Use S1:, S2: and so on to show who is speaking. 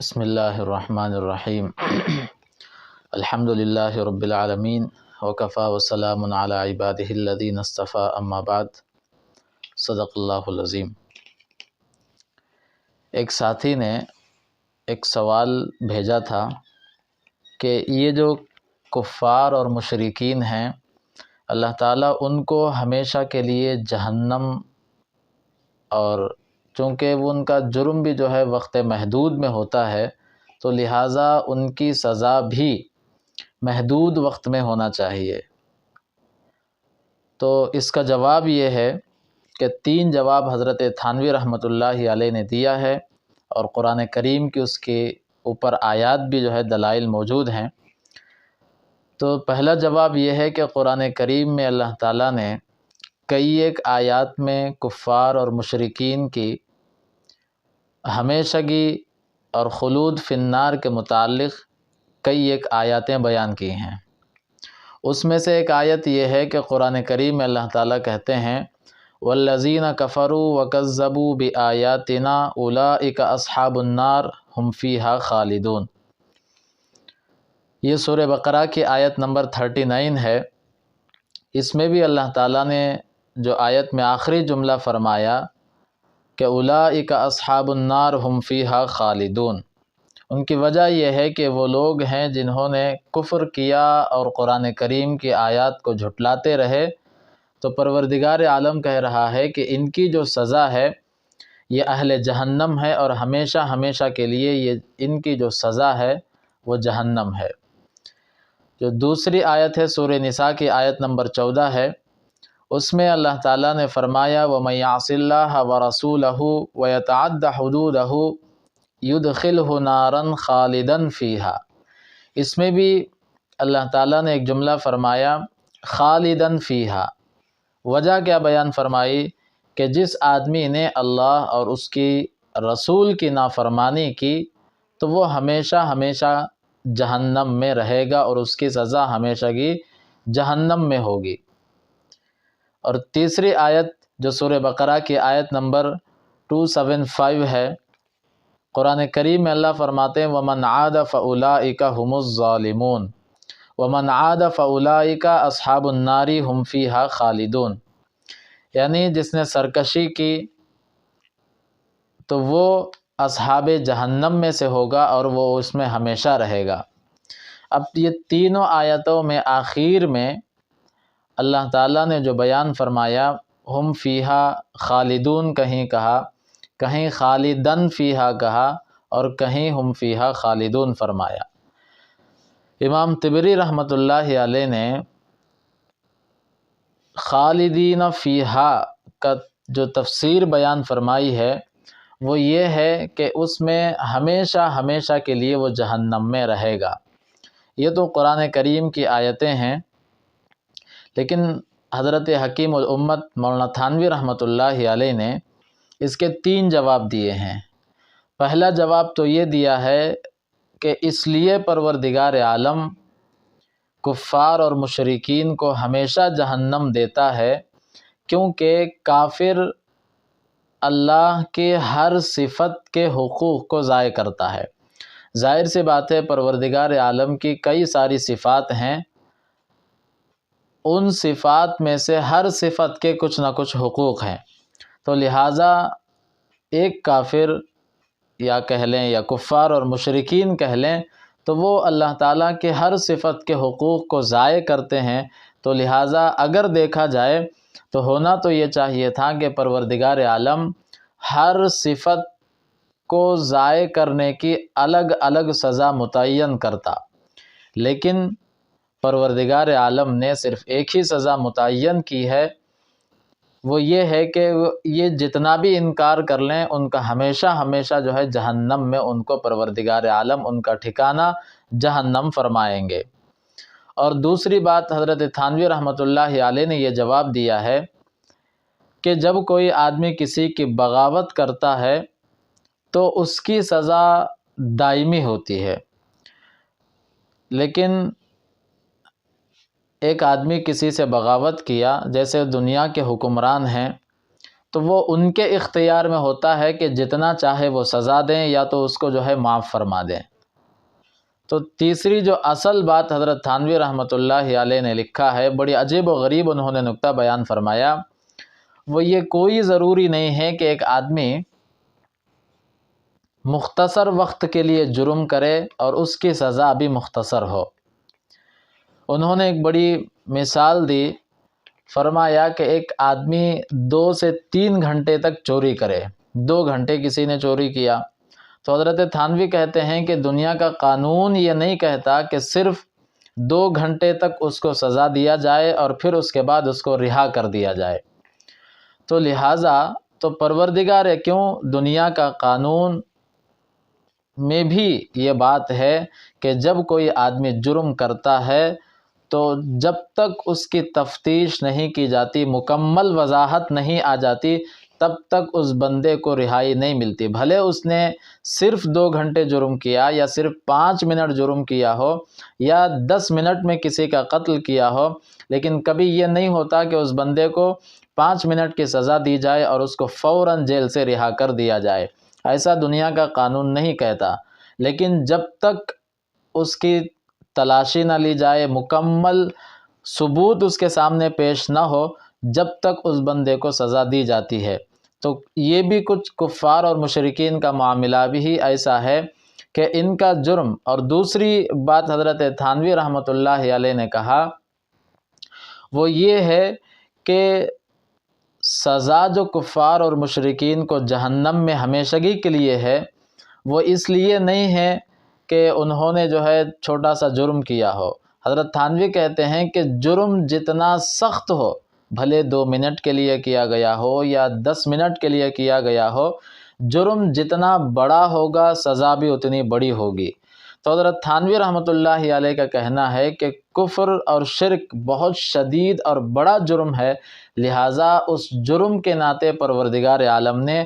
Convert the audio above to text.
S1: بسم اللہ الرحمن الرحیم الحمد للہ رب العالمین وکفا وسلام علی عبادہ الذین اصطفیٰ اما بعد صدق اللہ العظیم۔ ایک ساتھی نے ایک سوال بھیجا تھا کہ یہ جو کفار اور مشرکین ہیں، اللہ تعالیٰ ان کو ہمیشہ کے لیے جہنم، اور چونکہ وہ ان کا جرم بھی جو ہے وقت محدود میں ہوتا ہے تو لہٰذا ان کی سزا بھی محدود وقت میں ہونا چاہیے۔ تو اس کا جواب یہ ہے کہ 3 جواب حضرت تھانوی رحمۃ اللہ علیہ نے دیا ہے، اور قرآن کریم کی اس کے اوپر آیات بھی جو ہے دلائل موجود ہیں۔ تو پہلا جواب یہ ہے کہ قرآن کریم میں اللہ تعالیٰ نے کئی ایک آیات میں کفار اور مشرکین کی ہمیشگی اور خلود فی النار کے متعلق کئی ایک آیاتیں بیان کی ہیں۔ اس میں سے ایک آیت یہ ہے کہ قرآن کریم میں اللہ تعالیٰ کہتے ہیں وَالَّذِينَ كَفَرُوا وَكَذَّبُوا بِآيَاتِنَا أُولَئِكَ أَصْحَابُ النَّارِ هُمْ فِيهَا خَالِدُونَ۔ یہ سورہ بقرہ کی آیت نمبر 39 ہے۔ اس میں بھی اللہ تعالیٰ نے جو آیت میں آخری جملہ فرمایا کہ اولئک اصحاب النار ہم فیہا خالدون، ان کی وجہ یہ ہے کہ وہ لوگ ہیں جنہوں نے کفر کیا اور قرآن کریم کی آیات کو جھٹلاتے رہے، تو پروردگار عالم کہہ رہا ہے کہ ان کی جو سزا ہے یہ اہل جہنم ہے، اور ہمیشہ ہمیشہ کے لیے یہ ان کی جو سزا ہے وہ جہنم ہے۔ جو دوسری آیت ہے سورہ نساء کی آیت نمبر 14 ہے، اس میں اللہ تعالیٰ نے فرمایا وَمَن يَعْصِ اللَّهَ وَرَسُولَهُ وَيَتَعَدَّ حُدُودَهُ يُدْخِلْهُ نَارًا خَالِدًا فِيهَا۔ اس میں بھی اللہ تعالیٰ نے ایک جملہ فرمایا خالدًا فِيهَا۔ وجہ کیا بیان فرمائی کہ جس آدمی نے اللہ اور اس کی رسول کی نافرمانی کی تو وہ ہمیشہ ہمیشہ جہنم میں رہے گا، اور اس کی سزا ہمیشہ کی جہنم میں ہوگی۔ اور تیسری آیت جو سورہ بقرہ کی آیت نمبر 275 ہے، قرآن کریم میں اللہ فرماتے ہیں وَمَنْ عَادَ فَأُولَئِكَ هُمُ الظَّالِمُونَ وَمَنْ عَادَ فَأُولَئِكَ أَصْحَابُ النَّارِ هُمْ فِيهَا خَالِدُونَ، یعنی جس نے سرکشی کی تو وہ اصحاب جہنم میں سے ہوگا اور وہ اس میں ہمیشہ رہے گا۔ اب یہ تینوں آیتوں میں آخر میں اللہ تعالیٰ نے جو بیان فرمایا ہم فیہا خالدون کہیں کہا، کہیں خالدن فیہا کہا، اور کہیں ہم فیہا خالدون فرمایا۔ امام طبری رحمۃ اللہ علیہ نے خالدین فیہا کا جو تفسیر بیان فرمائی ہے وہ یہ ہے کہ اس میں ہمیشہ ہمیشہ کے لیے وہ جہنم میں رہے گا۔ یہ تو قرآن کریم کی آیتیں ہیں، لیکن حضرت حکیم الامت مولانا تھانوی رحمۃ اللہ علیہ نے اس کے 3 جواب دیے ہیں۔ پہلا جواب تو یہ دیا ہے کہ اس لیے پروردگار عالم کفار اور مشرکین کو ہمیشہ جہنم دیتا ہے کیونکہ کافر اللہ کے ہر صفت کے حقوق کو ضائع کرتا ہے۔ ظاہر سی بات ہے پروردگار عالم کی کئی ساری صفات ہیں، ان صفات میں سے ہر صفت کے کچھ نہ کچھ حقوق ہیں، تو لہٰذا ایک کافر یا کہہ لیں یا کفار اور مشرکین کہہ لیں تو وہ اللہ تعالیٰ کے ہر صفت کے حقوق کو ضائع کرتے ہیں، تو لہٰذا اگر دیکھا جائے تو ہونا تو یہ چاہیے تھا کہ پروردگار عالم ہر صفت کو ضائع کرنے کی الگ الگ سزا متعین کرتا، لیکن پروردگار عالم نے صرف ایک ہی سزا متعین کی ہے، وہ یہ ہے کہ یہ جتنا بھی انکار کر لیں ان کا ہمیشہ ہمیشہ جو ہے جہنم میں ان کو پروردگار عالم ان کا ٹھکانہ جہنم فرمائیں گے۔ اور دوسری بات حضرت تھانوی رحمۃ اللہ علیہ نے یہ جواب دیا ہے کہ جب کوئی آدمی کسی کی بغاوت کرتا ہے تو اس کی سزا دائمی ہوتی ہے، لیکن ایک آدمی کسی سے بغاوت کیا، جیسے دنیا کے حکمران ہیں تو وہ ان کے اختیار میں ہوتا ہے کہ جتنا چاہے وہ سزا دیں یا تو اس کو جو ہے معاف فرما دیں۔ تو تیسری جو اصل بات حضرت تھانوی رحمۃ اللہ علیہ نے لکھا ہے، بڑی عجیب و غریب انہوں نے نکتہ بیان فرمایا، وہ یہ کوئی ضروری نہیں ہے کہ ایک آدمی مختصر وقت کے لیے جرم کرے اور اس کی سزا بھی مختصر ہو۔ انہوں نے ایک بڑی مثال دی، فرمایا کہ ایک آدمی 2 سے 3 گھنٹے تک چوری کرے، 2 گھنٹے کسی نے چوری کیا، تو حضرت تھانوی کہتے ہیں کہ دنیا کا قانون یہ نہیں کہتا کہ صرف 2 گھنٹے تک اس کو سزا دیا جائے اور پھر اس کے بعد اس کو رہا کر دیا جائے۔ تو لہٰذا تو پروردگار کیوں دنیا کا قانون میں بھی یہ بات ہے کہ جب کوئی آدمی جرم کرتا ہے تو جب تک اس کی تفتیش نہیں کی جاتی، مکمل وضاحت نہیں آ جاتی، تب تک اس بندے کو رہائی نہیں ملتی، بھلے اس نے صرف 2 گھنٹے جرم کیا یا صرف 5 منٹ جرم کیا ہو یا 10 منٹ میں کسی کا قتل کیا ہو، لیکن کبھی یہ نہیں ہوتا کہ اس بندے کو 5 منٹ کی سزا دی جائے اور اس کو فوراً جیل سے رہا کر دیا جائے۔ ایسا دنیا کا قانون نہیں کہتا، لیکن جب تک اس کی تلاشی نہ لی جائے، مکمل ثبوت اس کے سامنے پیش نہ ہو، جب تک اس بندے کو سزا دی جاتی ہے۔ تو یہ بھی کچھ کفار اور مشرکین کا معاملہ بھی ایسا ہے کہ ان کا جرم، اور دوسری بات حضرت تھانوی رحمۃ اللہ علیہ نے کہا وہ یہ ہے کہ سزا جو کفار اور مشرکین کو جہنم میں ہمیشگی کے لیے ہے، وہ اس لیے نہیں ہے کہ انہوں نے جو ہے چھوٹا سا جرم کیا ہو۔ حضرت تھانوی کہتے ہیں کہ جرم جتنا سخت ہو، بھلے 2 منٹ کے لیے کیا گیا ہو یا 10 منٹ کے لیے کیا گیا ہو، جرم جتنا بڑا ہوگا سزا بھی اتنی بڑی ہوگی۔ تو حضرت تھانوی رحمۃ اللہ علیہ کا کہنا ہے کہ کفر اور شرک بہت شدید اور بڑا جرم ہے، لہٰذا اس جرم کے ناطے پروردگار عالم نے